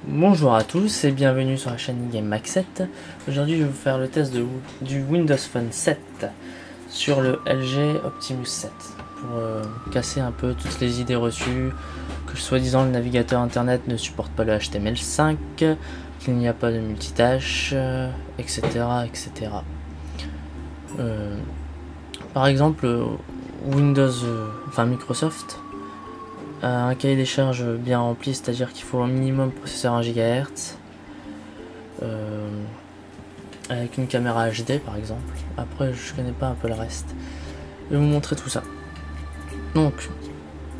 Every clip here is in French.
Bonjour à tous et bienvenue sur la chaîne GameMax7. Aujourd'hui je vais vous faire le test du Windows Phone 7 sur le LG Optimus 7 pour casser un peu toutes les idées reçues que soi-disant le navigateur internet ne supporte pas le HTML5, qu'il n'y a pas de multitâche, etc. etc. Par exemple Microsoft un cahier des charges bien rempli, c'est-à-dire qu'il faut un minimum processeur 1 GHz avec une caméra HD par exemple. Après je connais pas un peu le reste. Je vais vous montrer tout ça. Donc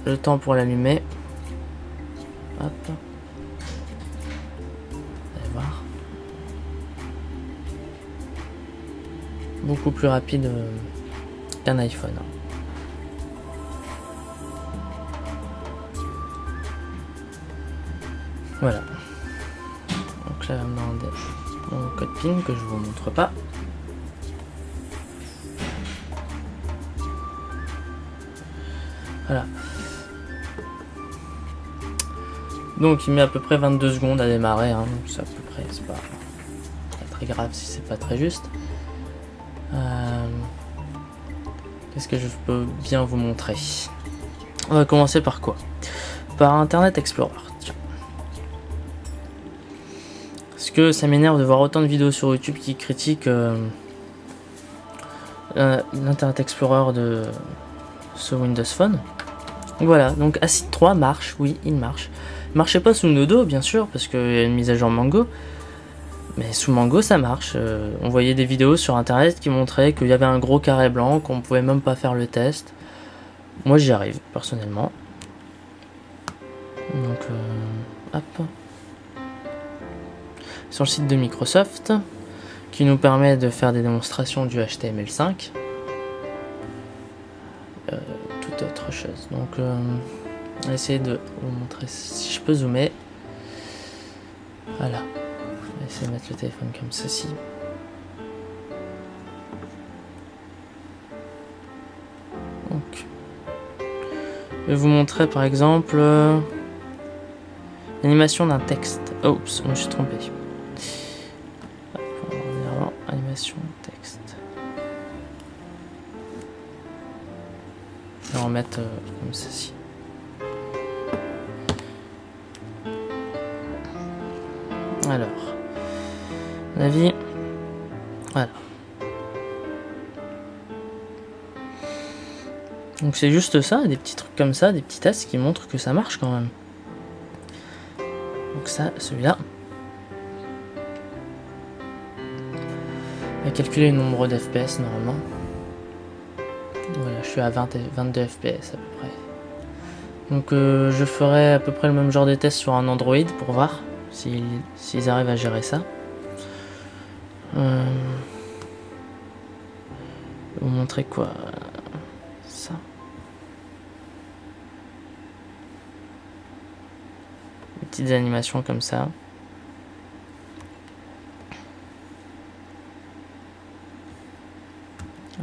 le temps pour l'allumer. Hop. Vous allez voir. Beaucoup plus rapide qu'un iPhone. Voilà. Donc là, elle va me demander mon code PIN que je vous montre pas. Voilà. Donc il met à peu près 22 secondes à démarrer. Hein. C'est à peu près, c'est pas très grave si c'est pas très juste. Qu'est-ce que je peux bien vous montrer? On va commencer par quoi? Par Internet Explorer. Parce que ça m'énerve de voir autant de vidéos sur YouTube qui critiquent l'Internet Explorer de ce Windows Phone. Donc voilà, donc Acid 3 marche, oui, il marche. Il marchait pas sous Nodo, bien sûr, parce qu'il y a une mise à jour Mango. Mais sous Mango, ça marche. On voyait des vidéos sur Internet qui montraient qu'il y avait un gros carré blanc, qu'on pouvait même pas faire le test. Moi, j'y arrive, personnellement. Donc, hop. Sur le site de Microsoft qui nous permet de faire des démonstrations du HTML5, toute autre chose. Donc on va essayer de vous montrer si je peux zoomer. Voilà, je vais essayer de mettre le téléphone comme ceci. Donc je vais vous montrer par exemple l'animation d'un texte. Oups, je me suis trompé. Animation texte. Je vais en remettre comme ceci. Alors, à mon avis, voilà. Donc c'est juste ça, des petits trucs comme ça, des petits tests qui montrent que ça marche quand même. Donc ça, celui-là. On va calculer le nombre de FPS normalement. Voilà, je suis à 22 FPS à peu près. Donc je ferai à peu près le même genre de test sur un Android pour voir s'ils arrivent à gérer ça. Je vais vous montrer quoi? Ça. Des petites animations comme ça.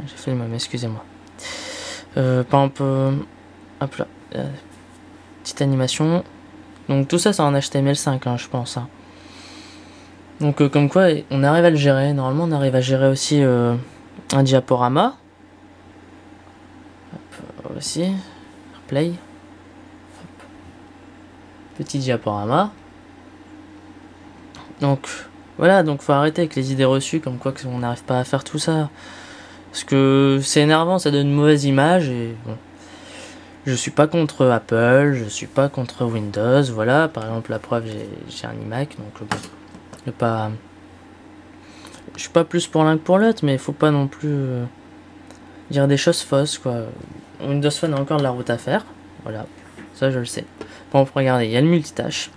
J'ai fait le même, excusez-moi. Par exemple, hop là, petite animation. Donc tout ça c'est en HTML5, hein, je pense. Hein. Donc comme quoi, on arrive à le gérer. Normalement, on arrive à gérer aussi un diaporama. Hop, aussi, play. Hop. Petit diaporama. Donc voilà, donc faut arrêter avec les idées reçues, comme quoi on n'arrive pas à faire tout ça. Parce que c'est énervant, ça donne une mauvaise image et bon. Je suis pas contre Apple, je suis pas contre Windows, voilà. Par exemple, la preuve, j'ai un iMac, donc bon, je suis pas plus pour l'un que pour l'autre, mais il faut pas non plus dire des choses fausses, quoi. Windows Phone a encore de la route à faire, voilà. Ça, je le sais. Bon, regardez, il y a le multitâche.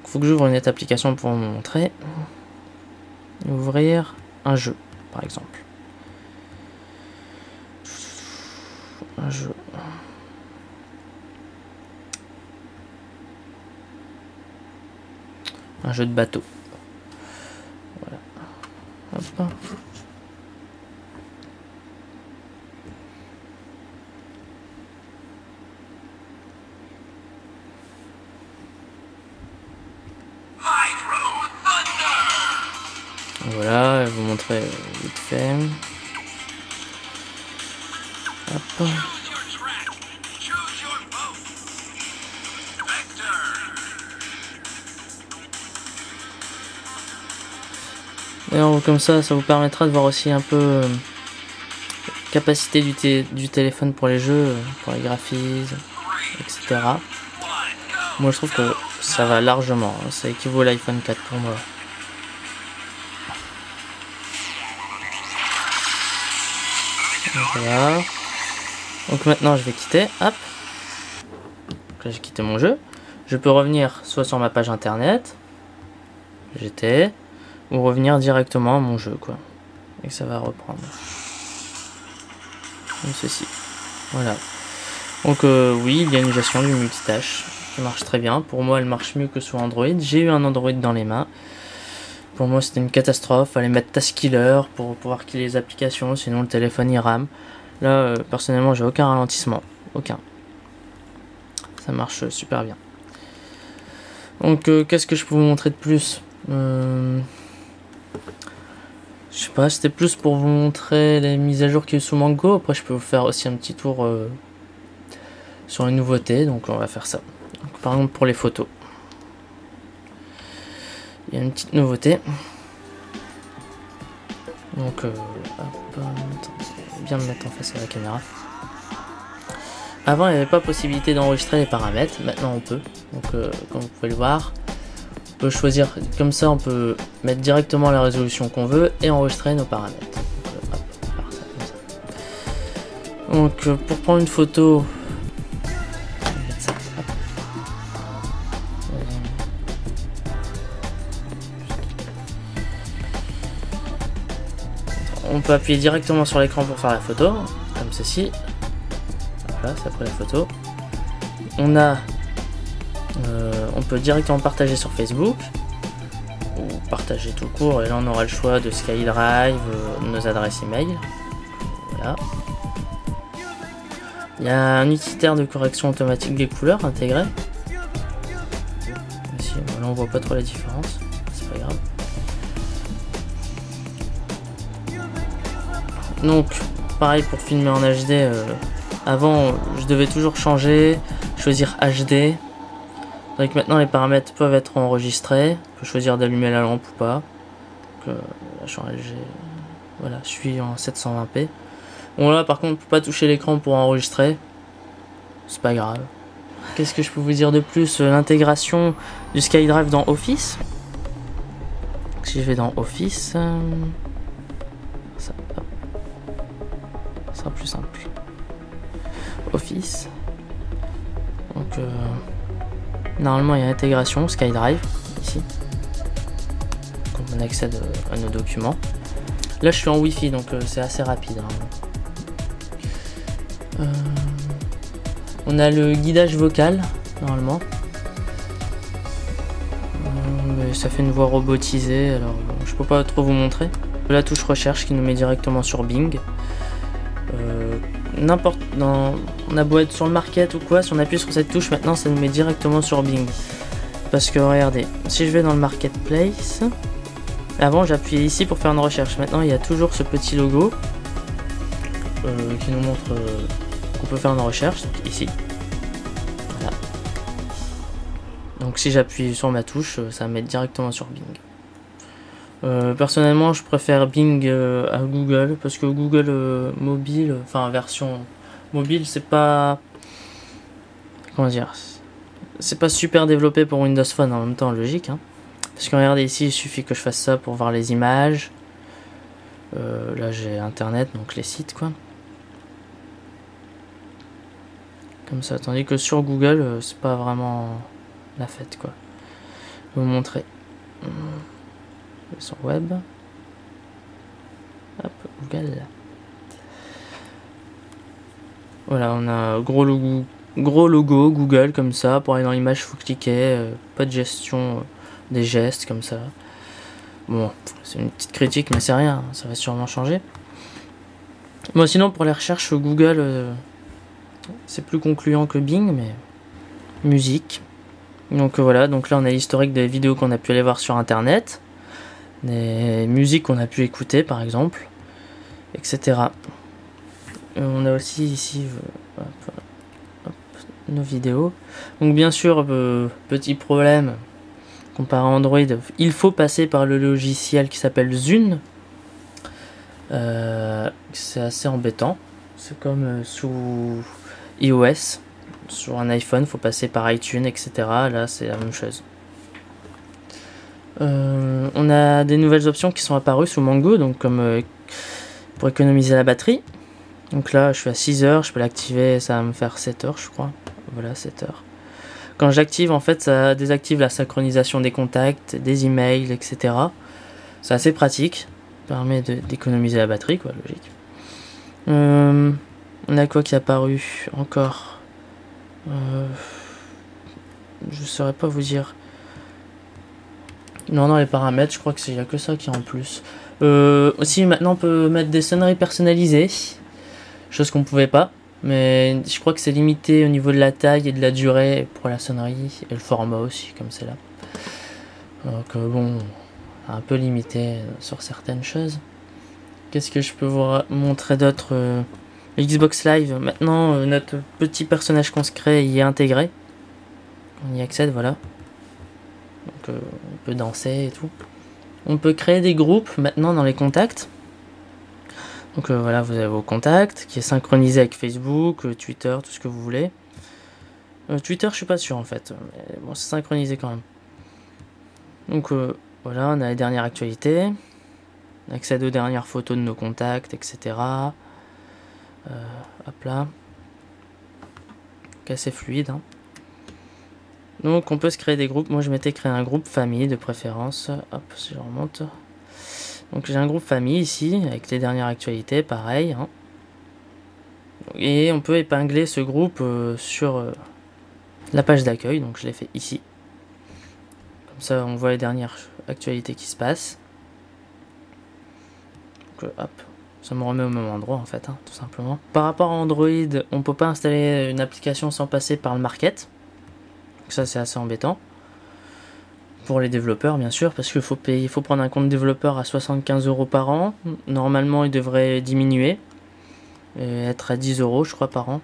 Il faut que j'ouvre une autre application pour vous montrer. Ouvrir un jeu, par exemple. Un jeu. Un jeu de bateau. Voilà. Hop. Voilà, je vais vous montrer vite fait. Hop. Et comme ça vous permettra de voir aussi un peu capacité du téléphone pour les jeux, pour les graphismes, etc. Moi je trouve que ça va largement, hein, ça équivaut à l'iPhone 4 pour moi. Voilà. Donc maintenant je vais quitter, hop. Donc là j'ai quitté mon jeu. Je peux revenir soit sur ma page internet, GT, ou revenir directement à mon jeu, quoi. Et que ça va reprendre. Comme ceci. Voilà. Donc oui, il y a une gestion du multitâche qui marche très bien. Pour moi, elle marche mieux que sur Android. J'ai eu un Android dans les mains. Pour moi, c'était une catastrophe. Fallait mettre Taskiller pour pouvoir killer les applications, sinon le téléphone il rame. Là, personnellement, j'ai aucun ralentissement. Aucun. Ça marche super bien. Donc, qu'est-ce que je peux vous montrer de plus? Je sais pas, c'était plus pour vous montrer les mises à jour qu'il y a eu sous Mango. Après, je peux vous faire aussi un petit tour sur les nouveautés. Donc, on va faire ça. Donc, par exemple, pour les photos. Il y a une petite nouveauté. Donc, hop, bien me mettre en face à la caméra. Avant, il n'y avait pas possibilité d'enregistrer les paramètres. Maintenant, on peut. Donc, comme vous pouvez le voir, on peut choisir comme ça. On peut mettre directement la résolution qu'on veut et enregistrer nos paramètres. Donc, hop, on va faire ça comme ça. Donc, pour prendre une photo, on va mettre ça, hop. On peut appuyer directement sur l'écran pour faire la photo, comme ceci. Là, c'est après la photo. On peut directement partager sur Facebook ou partager tout court, et là on aura le choix de SkyDrive, nos adresses email. Voilà. Il y a un utilitaire de correction automatique des couleurs intégré. Ici, là on voit pas trop la différence, c'est pas grave. Donc, pareil pour filmer en HD. Avant, je devais toujours changer, choisir HD. Donc maintenant, les paramètres peuvent être enregistrés. Je peux choisir d'allumer la lampe ou pas. Donc, là, je suis en LG. Voilà, je suis en 720p. Bon là, par contre, on peut pas toucher l'écran pour enregistrer. C'est pas grave. Qu'est-ce que je peux vous dire de plus? L'intégration du SkyDrive dans Office. Si je vais dans Office, ça sera plus simple. Office. Donc normalement il y a l'intégration SkyDrive ici. Donc on accède à nos documents. Là je suis en Wi-Fi donc c'est assez rapide. Hein. On a le guidage vocal normalement. Mais ça fait une voix robotisée alors bon, je peux pas trop vous montrer. La touche recherche qui nous met directement sur Bing. On a beau être sur le market ou quoi, si on appuie sur cette touche maintenant ça nous met directement sur Bing. Parce que regardez, si je vais dans le marketplace, avant j'appuyais ici pour faire une recherche, maintenant il y a toujours ce petit logo qui nous montre qu'on peut faire une recherche, donc ici. Voilà. Donc si j'appuie sur ma touche, ça va me mettre directement sur Bing. Personnellement je préfère Bing à Google parce que Google mobile, enfin version mobile, c'est pas, comment dire, c'est pas super développé pour Windows Phone, en même temps logique hein. Parce que regardez ici, il suffit que je fasse ça pour voir les images. Là j'ai internet, donc les sites quoi. Comme ça, tandis que sur Google, c'est pas vraiment la fête, quoi. Je vais vous montrer. Sur web. Hop, Google. Voilà, on a gros logo Google comme ça. Pour aller dans l'image, il faut cliquer. Pas de gestion des gestes comme ça. Bon, c'est une petite critique, mais c'est rien, ça va sûrement changer. Bon, sinon, pour les recherches Google, c'est plus concluant que Bing, mais musique. Donc voilà, donc là on a l'historique des vidéos qu'on a pu aller voir sur internet, des musiques qu'on a pu écouter par exemple, etc. On a aussi ici nos vidéos. Donc bien sûr, petit problème, comparé à Android, il faut passer par le logiciel qui s'appelle Zune. C'est assez embêtant. C'est comme sous iOS. Sur un iPhone, il faut passer par iTunes, etc. Là, c'est la même chose. On a des nouvelles options qui sont apparues sous Mango, donc comme pour économiser la batterie. Donc là, je suis à 6 heures, je peux l'activer, ça va me faire 7 heures, je crois. Voilà, 7 heures. Quand j'active, en fait, ça désactive la synchronisation des contacts, des emails, etc. C'est assez pratique. Ça permet d'économiser la batterie, quoi, logique. On a quoi qui est apparu encore ? Je saurais pas vous dire. Non, dans les paramètres, je crois que y a que ça qui est en plus. Aussi, maintenant, on peut mettre des sonneries personnalisées. Chose qu'on pouvait pas. Mais je crois que c'est limité au niveau de la taille et de la durée pour la sonnerie. Et le format aussi, comme c'est là. Donc bon, un peu limité sur certaines choses. Qu'est-ce que je peux vous montrer d'autre Xbox Live, maintenant notre petit personnage qu'on se crée y est intégré. On y accède, voilà. Donc on peut danser et tout. On peut créer des groupes maintenant dans les contacts. Donc voilà, vous avez vos contacts qui est synchronisé avec Facebook, Twitter, tout ce que vous voulez. Twitter, je suis pas sûr en fait, mais bon, c'est synchronisé quand même. Donc voilà, on a les dernières actualités. On accède aux dernières photos de nos contacts, etc. Hop là. Donc assez fluide. Hein. Donc on peut se créer des groupes. Moi je m'étais créé un groupe famille de préférence. Hop, si je remonte. Donc j'ai un groupe famille ici, avec les dernières actualités, pareil. Hein. Et on peut épingler ce groupe sur la page d'accueil. Donc je l'ai fait ici. Comme ça on voit les dernières actualités qui se passent. Donc hop. Ça me remet au même endroit en fait, hein, tout simplement. Par rapport à Android, on peut pas installer une application sans passer par le market. Donc ça c'est assez embêtant. Pour les développeurs bien sûr, parce qu'il faut payer, il faut prendre un compte développeur à 75 € par an. Normalement il devrait diminuer. Et être à 10 € je crois par an.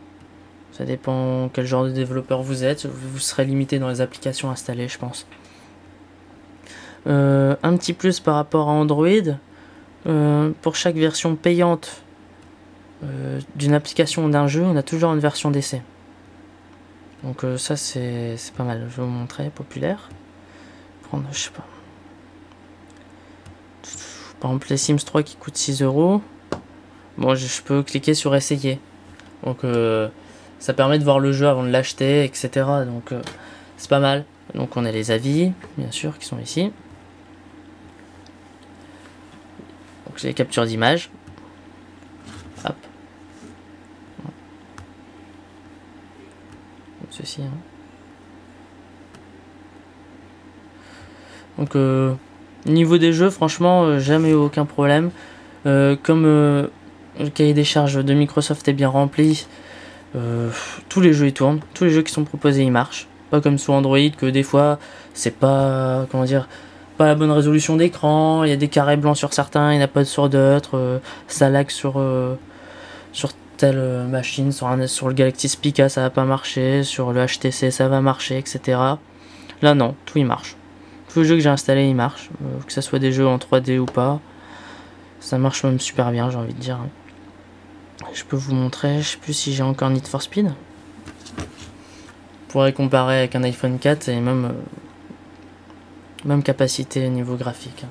Ça dépend quel genre de développeur vous êtes. Vous serez limité dans les applications installées je pense. Un petit plus par rapport à Android. Pour chaque version payante d'une application ou d'un jeu, on a toujours une version d'essai. Donc ça c'est pas mal. Je vais vous montrer, populaire. Prendre, je sais pas. Par exemple les Sims 3 qui coûtent 6 €. Bon, je peux cliquer sur essayer. Donc ça permet de voir le jeu avant de l'acheter, etc. Donc c'est pas mal. Donc on a les avis, bien sûr, qui sont ici. Donc j'ai les captures d'image. Hop. Donc ceci. Hein. Donc niveau des jeux, franchement, jamais eu aucun problème. Comme le cahier des charges de Microsoft est bien rempli, tous les jeux y tournent, tous les jeux qui sont proposés y marchent. Pas comme sous Android que des fois c'est pas, comment dire, pas la bonne résolution d'écran, il y a des carrés blancs sur certains, il n'y en a pas sur d'autres, ça lag sur telle machine, sur le Galaxy Spica ça va pas marcher, sur le HTC ça va marcher, etc. Là non, tout y marche. Tous les jeux que j'ai installés y marchent, que ce soit des jeux en 3D ou pas, ça marche même super bien j'ai envie de dire. Je peux vous montrer, je sais plus si j'ai encore Need for Speed. Je pourrais comparer avec un iPhone 4 et même capacité au niveau graphique.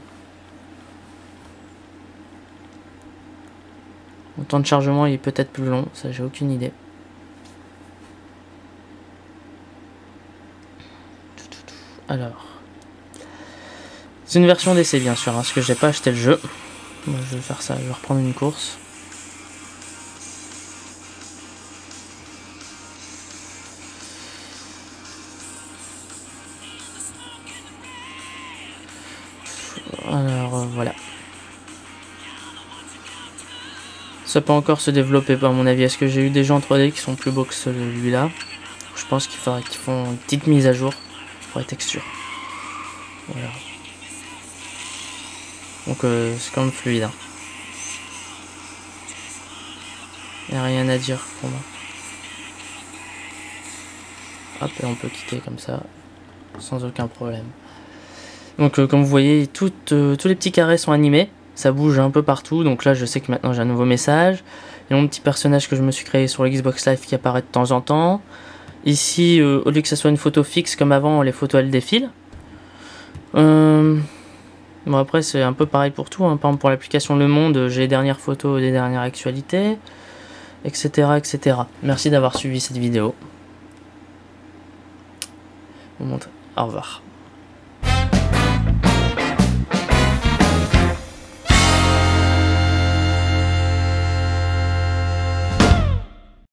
Le temps de chargement il est peut-être plus long, ça j'ai aucune idée. Alors, c'est une version d'essai bien sûr, hein, parce que j'ai pas acheté le jeu. Bon, je vais faire ça, je vais reprendre une course. Alors voilà. Ça peut encore se développer à mon avis. Est-ce que j'ai eu des jeux en 3D qui sont plus beaux que celui-là? Je pense qu'il faudrait qu'ils font une petite mise à jour pour les textures. Voilà. Donc c'est quand même fluide. Hein. Il n'y a rien à dire pour moi. Hop, et on peut quitter comme ça, sans aucun problème. Donc comme vous voyez, tous les petits carrés sont animés. Ça bouge un peu partout, donc là je sais que maintenant j'ai un nouveau message. Il y a mon petit personnage que je me suis créé sur le Xbox Live qui apparaît de temps en temps. Ici, au lieu que ça soit une photo fixe comme avant, les photos elles défilent. Bon après c'est un peu pareil pour tout, hein. Par exemple pour l'application Le Monde, j'ai les dernières photos des dernières actualités, etc. etc. Merci d'avoir suivi cette vidéo. Au revoir.